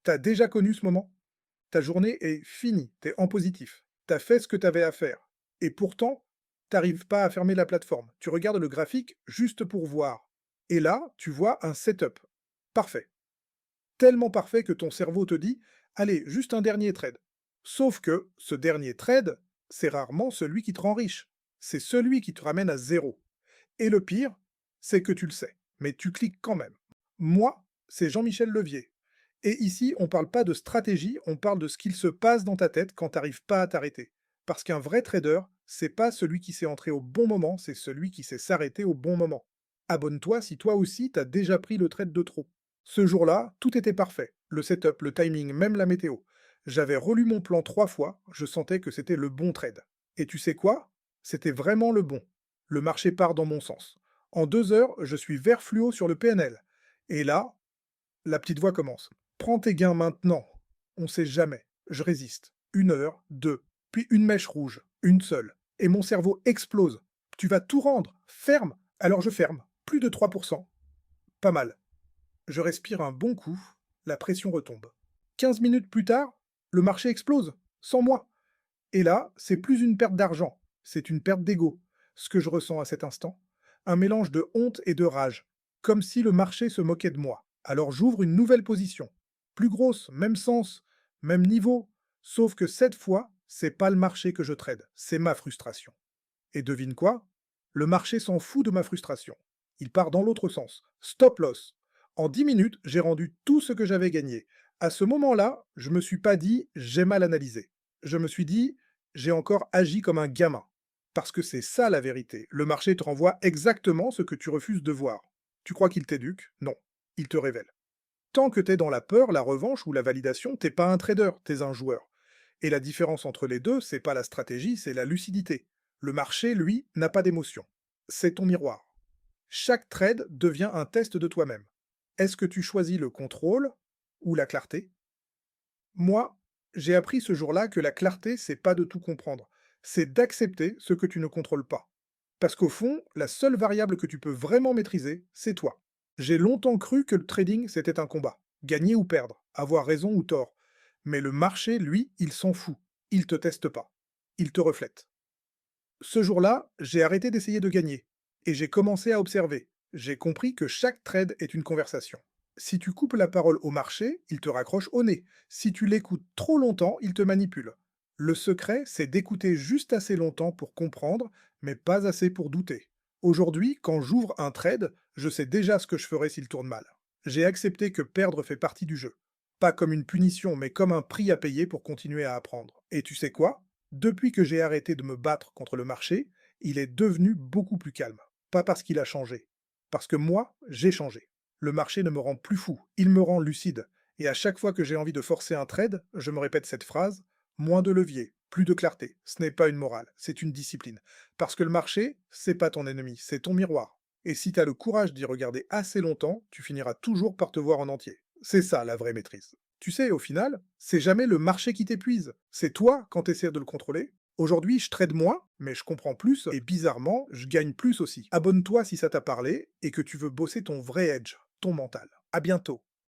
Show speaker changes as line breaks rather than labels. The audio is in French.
T'as déjà connu ce moment? Ta journée est finie, t'es en positif. T'as fait ce que t'avais à faire. Et pourtant, t'arrives pas à fermer la plateforme. Tu regardes le graphique juste pour voir. Et là, tu vois un setup. Parfait. Tellement parfait que ton cerveau te dit, allez, juste un dernier trade. Sauf que ce dernier trade, c'est rarement celui qui te rend riche. C'est celui qui te ramène à zéro. Et le pire, c'est que tu le sais, mais tu cliques quand même. Moi, c'est Jean-Michel Levier. Et ici, on parle pas de stratégie, on parle de ce qu'il se passe dans ta tête quand t'arrives pas à t'arrêter. Parce qu'un vrai trader, c'est pas celui qui s'est entré au bon moment, c'est celui qui sait s'arrêter au bon moment. Abonne-toi si toi aussi t'as déjà pris le trade de trop. Ce jour-là, tout était parfait. Le setup, le timing, même la météo. J'avais relu mon plan 3 fois, je sentais que c'était le bon trade. Et tu sais quoi? C'était vraiment le bon. Le marché part dans mon sens. En 2 heures, je suis vert fluo sur le PNL. Et là, la petite voix commence. Prends tes gains maintenant. On sait jamais. Je résiste. 1 heure, deux, puis une mèche rouge, une seule. Et mon cerveau explose. Tu vas tout rendre. Ferme. Alors je ferme. Plus de 3%. Pas mal. Je respire un bon coup. La pression retombe. 15 minutes plus tard, le marché explose. Sans moi. Et là, c'est plus une perte d'argent. C'est une perte d'ego. Ce que je ressens à cet instant. Un mélange de honte et de rage. Comme si le marché se moquait de moi. Alors j'ouvre une nouvelle position. Plus grosse, même sens, même niveau. Sauf que cette fois, c'est pas le marché que je trade, c'est ma frustration. Et devine quoi? Le marché s'en fout de ma frustration. Il part dans l'autre sens. Stop loss. En 10 minutes, j'ai rendu tout ce que j'avais gagné. À ce moment-là, je me suis pas dit j'ai mal analysé. Je me suis dit j'ai encore agi comme un gamin. Parce que c'est ça la vérité. Le marché te renvoie exactement ce que tu refuses de voir. Tu crois qu'il t'éduque? Non. Il te révèle. Tant que t'es dans la peur, la revanche ou la validation, t'es pas un trader, t'es un joueur. Et la différence entre les deux, c'est pas la stratégie, c'est la lucidité. Le marché, lui, n'a pas d'émotion. C'est ton miroir. Chaque trade devient un test de toi-même. Est-ce que tu choisis le contrôle ou la clarté? Moi, j'ai appris ce jour-là que la clarté, c'est pas de tout comprendre. C'est d'accepter ce que tu ne contrôles pas. Parce qu'au fond, la seule variable que tu peux vraiment maîtriser, c'est toi. J'ai longtemps cru que le trading, c'était un combat. Gagner ou perdre, avoir raison ou tort. Mais le marché, lui, il s'en fout. Il te teste pas. Il te reflète. Ce jour-là, j'ai arrêté d'essayer de gagner. Et j'ai commencé à observer. J'ai compris que chaque trade est une conversation. Si tu coupes la parole au marché, il te raccroche au nez. Si tu l'écoutes trop longtemps, il te manipule. Le secret, c'est d'écouter juste assez longtemps pour comprendre, mais pas assez pour douter. Aujourd'hui, quand j'ouvre un trade, je sais déjà ce que je ferai s'il tourne mal. J'ai accepté que perdre fait partie du jeu. Pas comme une punition, mais comme un prix à payer pour continuer à apprendre. Et tu sais quoi? Depuis que j'ai arrêté de me battre contre le marché, il est devenu beaucoup plus calme. Pas parce qu'il a changé. Parce que moi, j'ai changé. Le marché ne me rend plus fou, il me rend lucide. Et à chaque fois que j'ai envie de forcer un trade, je me répète cette phrase, moins de levier, plus de clarté. Ce n'est pas une morale, c'est une discipline. Parce que le marché, c'est pas ton ennemi, c'est ton miroir. Et si t'as le courage d'y regarder assez longtemps, tu finiras toujours par te voir en entier. C'est ça la vraie maîtrise. Tu sais, au final, c'est jamais le marché qui t'épuise. C'est toi quand tu essaies de le contrôler. Aujourd'hui, je trade moins, mais je comprends plus, et bizarrement, je gagne plus aussi. Abonne-toi si ça t'a parlé, et que tu veux bosser ton vrai edge, ton mental. À bientôt.